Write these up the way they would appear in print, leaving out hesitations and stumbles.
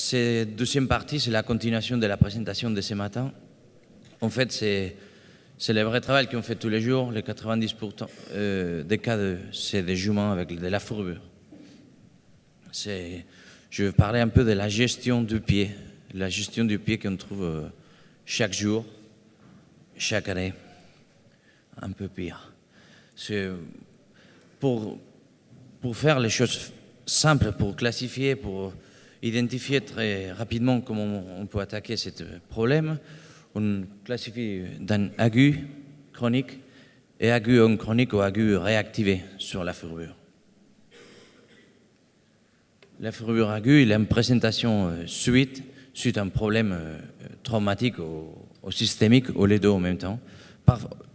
cette deuxième partie, c'est la continuation de la présentation de ce matin. En fait, c'est le vrai travail qu'on fait tous les jours. Les 90% des cas, c'est des juments avec de la fourrure. Je vais parler un peu de la gestion du pied. La gestion du pied qu'on trouve chaque jour, chaque année. Un peu pire. Pour faire les choses simples, pour classifier, pour identifier très rapidement comment on peut attaquer ce problème, on classifie d'un aigu chronique et aigu chronique ou aigu réactivé sur la fourrure. La fourrure aiguë, il a une présentation suite à un problème traumatique ou systémique ou les deux en même temps.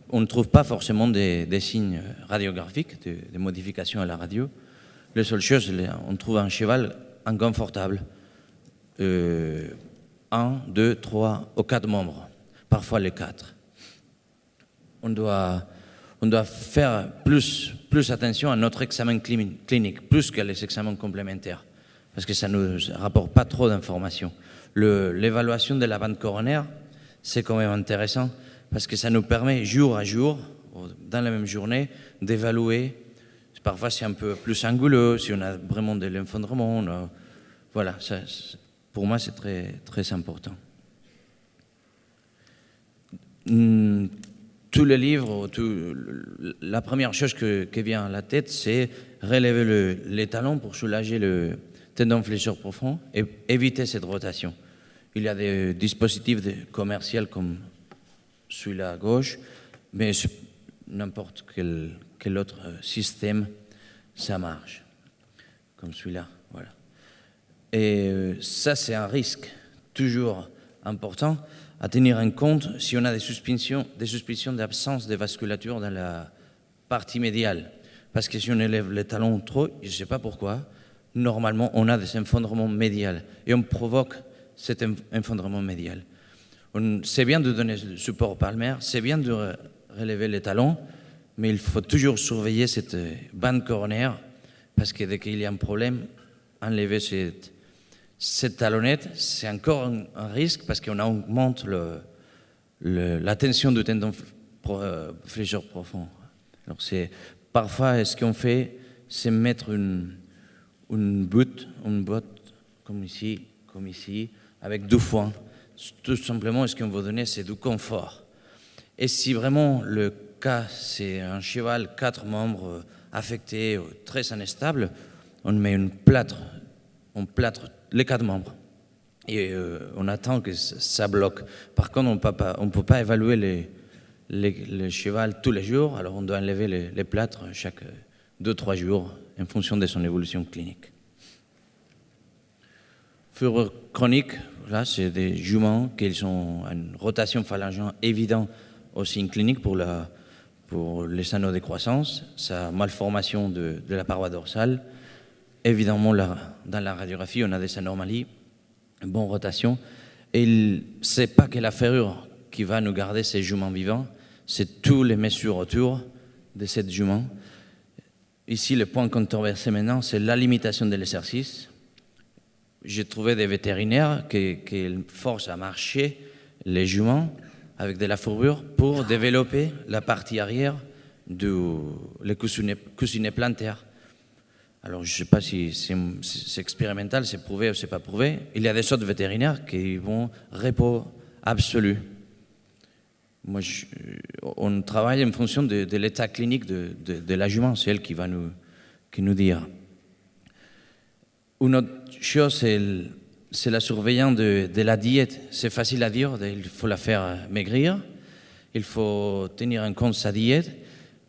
On ne trouve pas forcément des signes radiographiques, des modifications à la radio. La seule chose, on trouve un cheval inconfortable, 1, 2, 3 ou 4 membres, parfois les 4. On doit faire plus attention à notre examen clinique, plus que les examens complémentaires, parce que ça ne nous rapporte pas trop d'informations. L'évaluation de la bande coronaire, c'est quand même intéressant, parce que ça nous permet jour à jour, dans la même journée, d'évaluer. Parfois, c'est un peu plus anguleux, si on a vraiment de l'effondrement. Voilà, ça, pour moi, c'est très, très important. Tous les livres, la première chose qui vient à la tête, c'est relever les talons pour soulager le tendon fléchisseur profond et éviter cette rotation. Il y a des dispositifs commerciaux comme celui-là à gauche, mais n'importe quel autre système, ça marche, comme celui-là, voilà. Et ça, c'est un risque toujours important à tenir en compte si on a des suspicions d'absence de vasculature dans la partie médiale. Parce que si on élève les talons trop, je ne sais pas pourquoi, normalement, on a des effondrements médials et on provoque cet effondrement médial. C'est bien de donner du support palmaire, c'est bien de relever les talons, mais il faut toujours surveiller cette bande coronaire parce que dès qu'il y a un problème, enlever cette talonnette, c'est encore un risque parce qu'on augmente la tension du tendon fléchisseur profond. Alors parfois, ce qu'on fait, c'est mettre une botte comme ici, avec 2 foins. Tout simplement, ce qu'on veut donner, c'est du confort. Et si vraiment le cas, c'est un cheval 4 membres affecté, très instable, on met on plâtre les 4 membres. Et on attend que ça bloque. Par contre, on ne peut pas évaluer le cheval tous les jours, alors on doit enlever les plâtres chaque 2-3 jours en fonction de son évolution clinique. Fourrure chronique, là, c'est des juments qui ont une rotation phalangeante évidente au signe clinique pour les anneaux de croissance, sa malformation de la paroi dorsale. Évidemment, dans la radiographie, on a des anomalies, une bonne rotation. Et ce n'est pas que la ferrure qui va nous garder ces juments vivants, c'est tous les mesures autour de cette jument. Ici, le point controversé maintenant, c'est la limitation de l'exercice. J'ai trouvé des vétérinaires qui forcent à marcher les juments avec de la fourrure pour développer la partie arrière les coussinets plantaires. Alors, je ne sais pas si c'est expérimental, c'est prouvé ou c'est pas prouvé. Il y a des autres vétérinaires qui vont repos absolu. Moi, on travaille en fonction de l'état clinique de la jument, c'est elle qui va nous dire. Une autre chose, c'est la surveillance de la diète. C'est facile à dire, il faut la faire maigrir, il faut tenir en compte sa diète,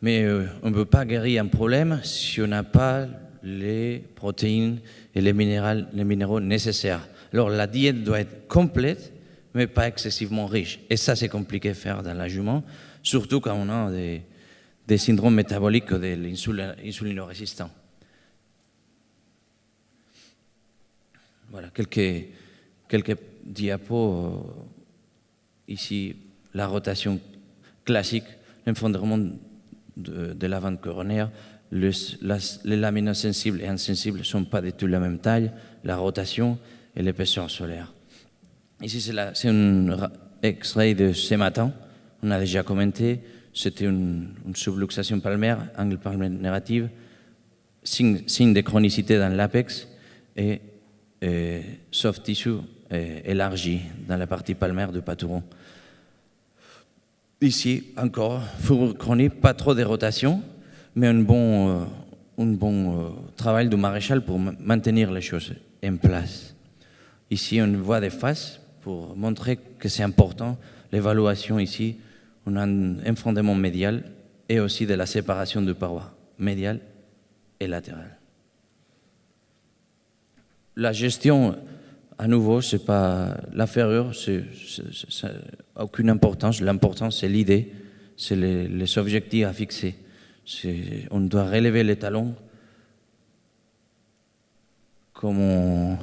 mais on ne peut pas guérir un problème si on n'a pas les protéines et les minéraux nécessaires. Alors la diète doit être complète, mais pas excessivement riche. Et ça, c'est compliqué à faire dans la jument, surtout quand on a des syndromes métaboliques de l'insulinorésistant. Voilà, quelques diapos. Ici, la rotation classique, l'effondrement de la bande coronaire. Les lamines sensibles et insensibles ne sont pas du tout la même taille. La rotation, et l'épaisseur solaire. Ici, c'est un extrait de ce matin. On a déjà commenté. C'était une subluxation palmaire, angle palmaire négatif, signe de chronicité dans l'apex et soft tissue élargi dans la partie palmaire du patouron. Ici, encore, fourrure chronique, pas trop de rotation, mais un bon travail de maréchal pour maintenir les choses en place. Ici, on voit des faces pour montrer que c'est important. L'évaluation ici, on a un fondement médial et aussi de la séparation de parois médiale et latérale. La gestion, à nouveau, c'est pas la ferrure, ça n'a aucune importance. L'important, c'est l'idée, c'est les objectifs à fixer. On doit relever les talons comme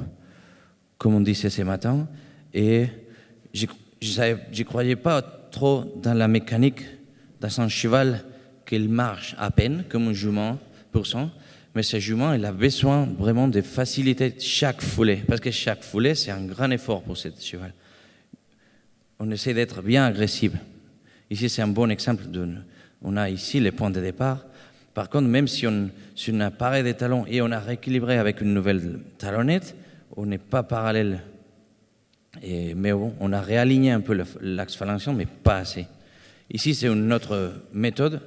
on disait ce matin. Et je ne croyais pas trop dans la mécanique dans un cheval qu'il marche à peine comme un jument pour cent. Mais ce jument, il a besoin vraiment de faciliter chaque foulée, parce que chaque foulée, c'est un grand effort pour ce cheval. On essaie d'être bien agressif. Ici, c'est un bon exemple. On a ici les points de départ. Par contre, même si on a paré des talons et on a rééquilibré avec une nouvelle talonnette, on n'est pas parallèle. Mais bon, on a réaligné un peu l'axe phalangian, mais pas assez. Ici, c'est une autre méthode.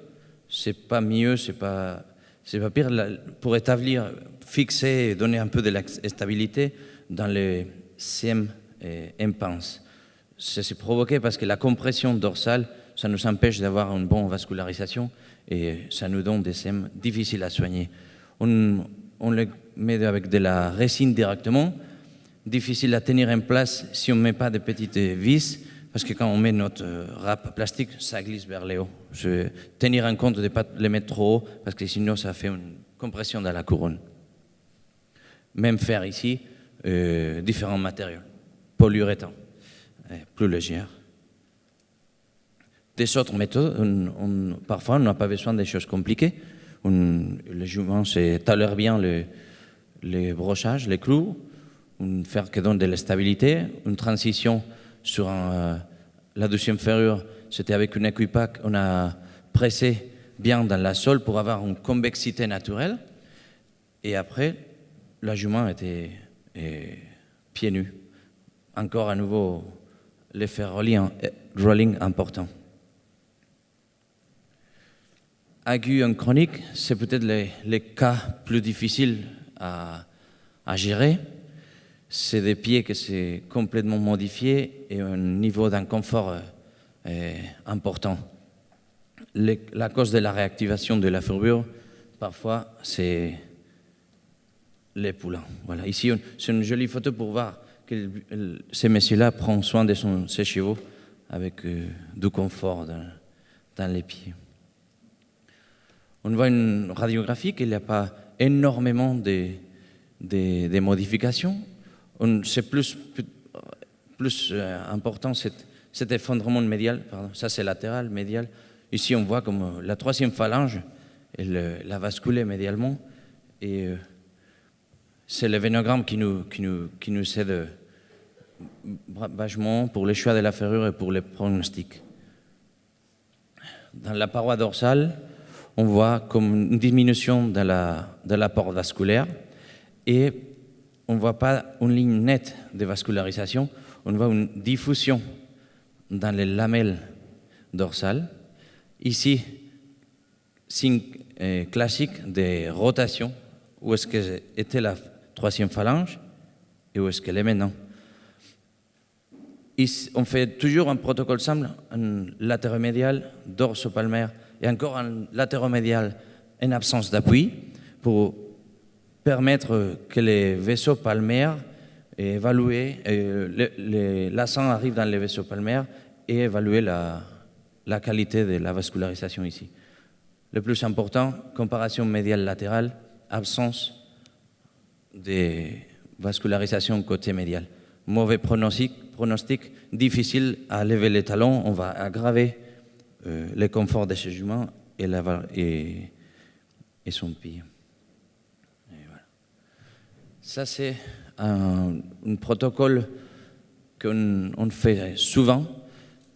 C'est pas mieux, c'est pas pire. Pour établir, fixer et donner un peu de la stabilité dans les CM impense. C'est provoqué parce que la compression dorsale, ça nous empêche d'avoir une bonne vascularisation et ça nous donne des CM difficiles à soigner. On les met avec de la résine directement, difficile à tenir en place si on ne met pas de petites vis, parce que quand on met notre râpe plastique, ça glisse vers le haut. Tenir en compte de ne pas les mettre trop haut, parce que sinon ça fait une compression dans la couronne. Même faire ici, différents matériaux. Polyuréthane, plus légère. Des autres méthodes, parfois on n'a pas besoin de choses compliquées. Le jument tolère bien les brochages, les clous, un fer qui donne de la stabilité, une transition sur la deuxième ferrure, c'était avec une équipac, on a pressé bien dans la sole pour avoir une convexité naturelle. Et après, la jument était pieds nus. Encore à nouveau, l'effet rolling important. Aigu en chronique, c'est peut-être les cas plus difficiles à gérer. C'est des pieds que c'est complètement modifié et un niveau d'inconfort important. La cause de la réactivation de la ferrure, parfois, c'est les poulains. Voilà. Ici, c'est une jolie photo pour voir que ces messieurs-là prennent soin de ses chevaux avec du confort dans les pieds. On voit une radiographie qu'il n'y a pas énormément de modifications. C'est plus important cet effondrement médial. Pardon. Ça, c'est latéral, médial. Ici, on voit comme la troisième phalange, elle a basculé médialement. Et c'est le vénogramme qui nous aide vachement pour les choix de la ferrure et pour les pronostics. Dans la paroi dorsale, on voit comme une diminution de l'apport vasculaire et on ne voit pas une ligne nette de vascularisation, on voit une diffusion dans les lamelles dorsales. Ici, signe classique de rotation, où est-ce qu'était la troisième phalange et où est-ce qu'elle est maintenant. On fait toujours un protocole simple, un latéromédial, dorso-palmaire et encore un latéromédial en absence d'appui pour permettre que les vaisseaux palmaires évaluer, la sang arrive dans les vaisseaux palmaires et évaluer la qualité de la vascularisation ici. Le plus important, comparaison médiale latérale, absence de vascularisation côté médial. Mauvais pronostic, difficile à lever les talons, on va aggraver le confort de ce jument et son pied. Et voilà. Ça, c'est un protocole qu'on fait souvent,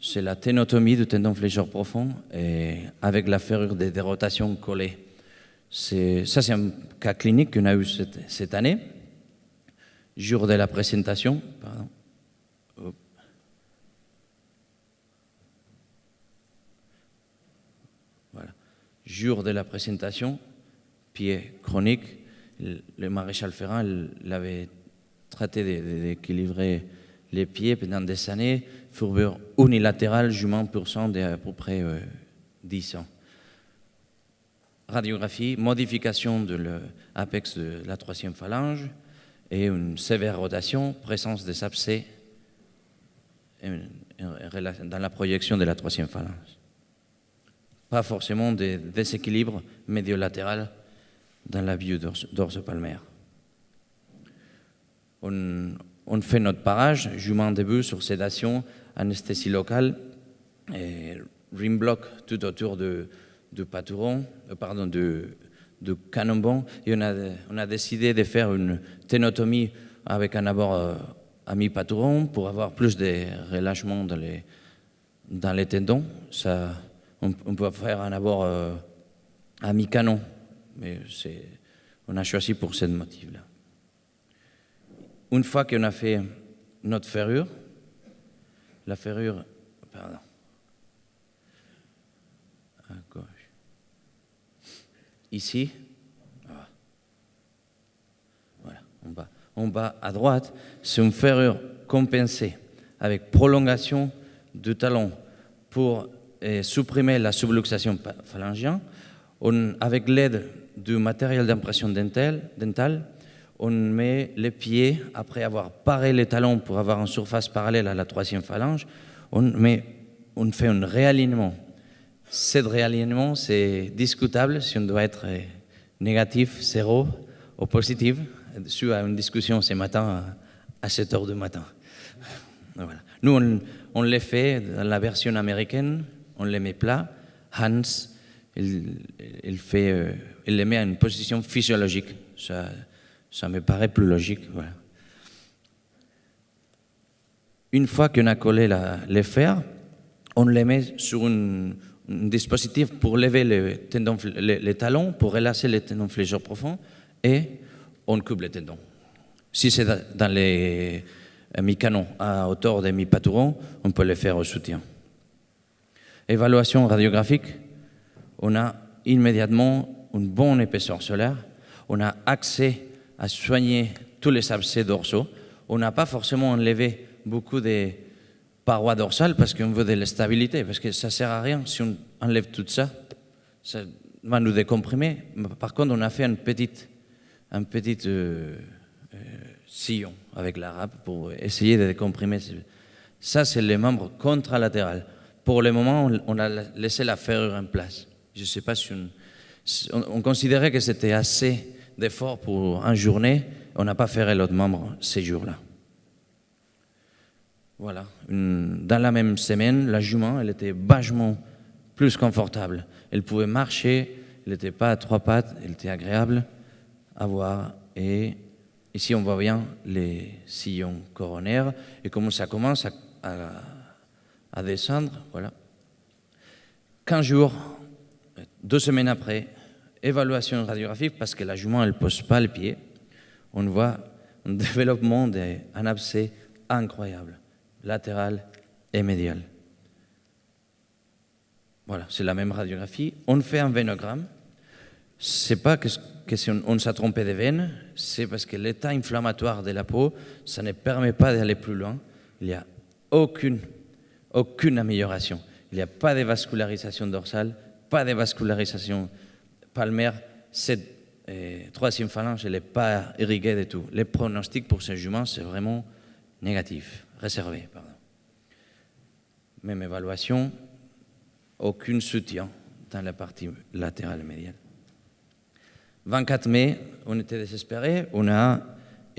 c'est la ténotomie du tendon flécheur profond et avec la ferrure des rotations collées. C'est un cas clinique qu'on a eu cette année. Jour de la présentation, pardon. Voilà. Jour de la présentation, pied chronique, le maréchal Ferrand l'avait traité d'équilibrer les pieds pendant des années, fourbure unilatérale, jument pur sang d'à peu près 10 ans. Radiographie, modification de l'apex de la troisième phalange et une sévère rotation, présence des abcès dans la projection de la troisième phalange. Pas forcément de déséquilibre médiolatéral dans la vue dorsopalmaire. On fait notre parage, jument début sur sédation, anesthésie locale, et rim block tout autour de Patouron, de Canombon, et on a décidé de faire une ténotomie avec un abord à mi-Patouron pour avoir plus de relâchement dans les tendons. Ça, on peut faire un abord à mi-canon, mais on a choisi pour ce motif-là. Une fois qu'on a fait notre ferrure, la ferrure, pardon, à gauche, ici, voilà, en bas à droite, c'est une ferrure compensée avec prolongation du talon pour supprimer la subluxation phalangienne. Avec l'aide du matériel d'impression dentale, on met les pieds, après avoir paré les talons pour avoir une surface parallèle à la troisième phalange, on fait un réalignement. Ce réalignement, c'est discutable si on doit être négatif, zéro ou positif. Dessus à une discussion ce matin à 7 heures du matin. Voilà. Nous, on les fait dans la version américaine, on les met plats. Hans, il les met à une position physiologique. Ça me paraît plus logique. Voilà. Une fois qu'on a collé les fers, on les met sur un dispositif pour lever les talons, pour relâcher les tendons flécheurs profonds, et on coupe les tendons. Si c'est dans les mi-canons à hauteur des mi-patouron, on peut les faire au soutien. Évaluation radiographique, on a immédiatement une bonne épaisseur solaire, on a accès à soigner tous les abcès dorsaux. On n'a pas forcément enlevé beaucoup de parois dorsales parce qu'on veut de la stabilité, parce que ça ne sert à rien si on enlève tout ça, ça va nous décomprimer. Par contre, on a fait un petit sillon avec la râpe pour essayer de décomprimer. Ça, c'est les membres contralatérales. Pour le moment, on a laissé la ferrure en place. Je ne sais pas si on considérait que c'était assez d'efforts pour une journée, on n'a pas ferré l'autre membre ces jours-là. Voilà. Dans la même semaine, la jument, elle était vachement plus confortable. Elle pouvait marcher, elle n'était pas à 3 pattes, elle était agréable à voir. Et ici, on voit bien les sillons coronaires et comment ça commence à descendre. Voilà. 15 jours, 2 semaines après, évaluation radiographique, parce que la jument, elle ne pose pas le pied. On voit un développement d'un abcès incroyable, latéral et médial. Voilà, c'est la même radiographie. On fait un vénogramme. Ce n'est pas que si on s'est trompé de veine, c'est parce que l'état inflammatoire de la peau, ça ne permet pas d'aller plus loin. Il n'y a aucune amélioration. Il n'y a pas de vascularisation dorsale, pas de vascularisation palmaire. Cette troisième phalange, elle n'est pas irriguée du tout. Les pronostics pour ces juments, c'est vraiment négatif, réservé. Pardon. Même évaluation, aucun soutien dans la partie latérale médiale. 24 mai, on était désespérés, on a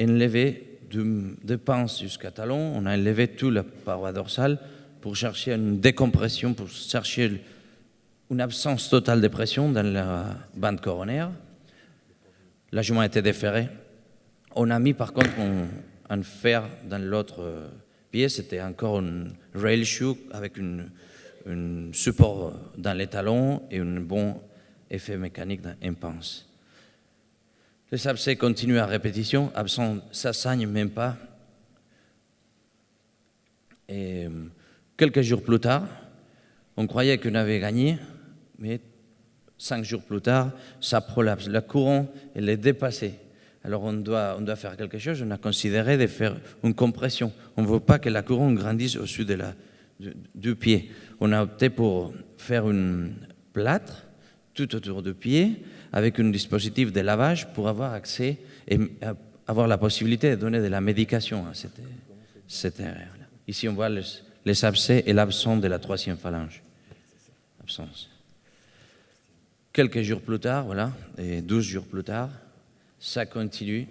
enlevé de pince jusqu'à talon, on a enlevé toute la paroi dorsale pour chercher une décompression, pour chercher une absence totale de pression dans la bande coronaire. La jument était déferrée. On a mis par contre un fer dans l'autre pied, c'était encore un rail shoe avec un support dans les talons et un bon effet mécanique d'impance. Les abcès continuent à répétition, absent, ça saigne même pas. Et quelques jours plus tard, on croyait qu'on avait gagné, mais 5 jours plus tard, ça prolapse. La couronne, elle est dépassée. Alors on doit faire quelque chose. On a considéré de faire une compression. On ne veut pas que la couronne grandisse au-dessus du pied. On a opté pour faire une plâtre tout autour du pied avec un dispositif de lavage pour avoir accès et avoir la possibilité de donner de la médication à cette erreur-là. Ici, on voit les abcès et l'absence de la 3e phalange. Absence. Quelques jours plus tard, voilà, et 12 jours plus tard, ça continue.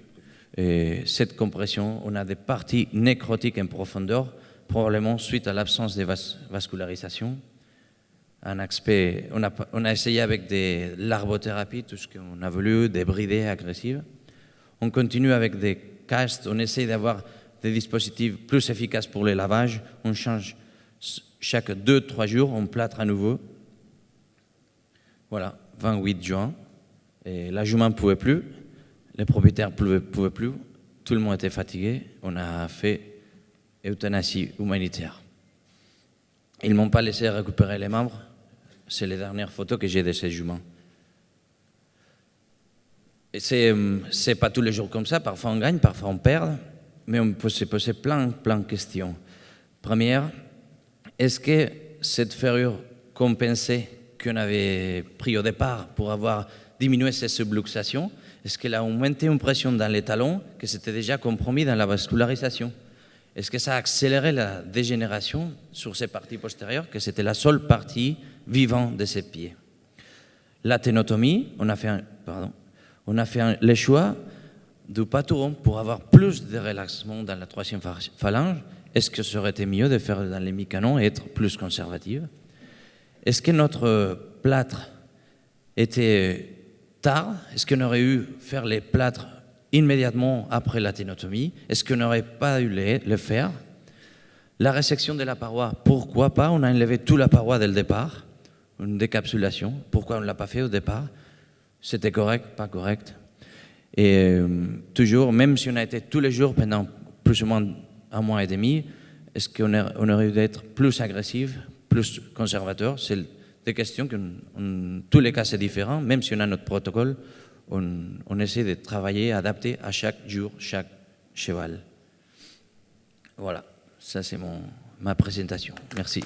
Et cette compression, on a des parties nécrotiques en profondeur, probablement suite à l'absence de vascularisation. On a essayé avec de l'arbothérapie, tout ce qu'on a voulu, des bridées agressives. On continue avec des castes, on essaie d'avoir des dispositifs plus efficaces pour les lavages. On change chaque 2-3 jours, on plâtre à nouveau. Voilà, 28 juin. Et la jument ne pouvait plus, les propriétaires ne pouvaient plus, tout le monde était fatigué. On a fait euthanasie humanitaire. Ils ne m'ont pas laissé récupérer les membres. C'est les dernières photos que j'ai de ces juments. C'est pas tous les jours comme ça. Parfois on gagne, parfois on perd. Mais on peut se poser plein de questions. Première, est-ce que cette ferrure compensée qu'on avait pris au départ pour avoir diminué ces subluxations, est-ce qu'elle a augmenté une pression dans les talons que c'était déjà compromis dans la vascularisation? Est-ce que ça a accéléré la dégénération sur ces parties postérieures, que c'était la seule partie vivante de ces pieds? La ténotomie, on a fait le choix du patouron pour avoir plus de relaxement dans la 3e phalange. Est-ce que ça aurait été mieux de faire dans les mi-canons et être plus conservative? Est-ce que notre plâtre était tard? Est-ce qu'on aurait eu faire les plâtres immédiatement après la ténotomie? Est-ce qu'on n'aurait pas dû le faire? La résection de la paroi, pourquoi pas? On a enlevé toute la paroi dès le départ, une décapsulation. Pourquoi on ne l'a pas fait au départ? C'était correct, pas correct? Et toujours, même si on a été tous les jours pendant plus ou moins 1 mois et demi, est-ce qu'on aurait dû être plus agressif, plus conservateur? C'est des questions que, en tous les cas, c'est différent. Même si on a notre protocole, on essaie de travailler, adapter à chaque jour, chaque cheval. Voilà, ça c'est ma présentation. Merci.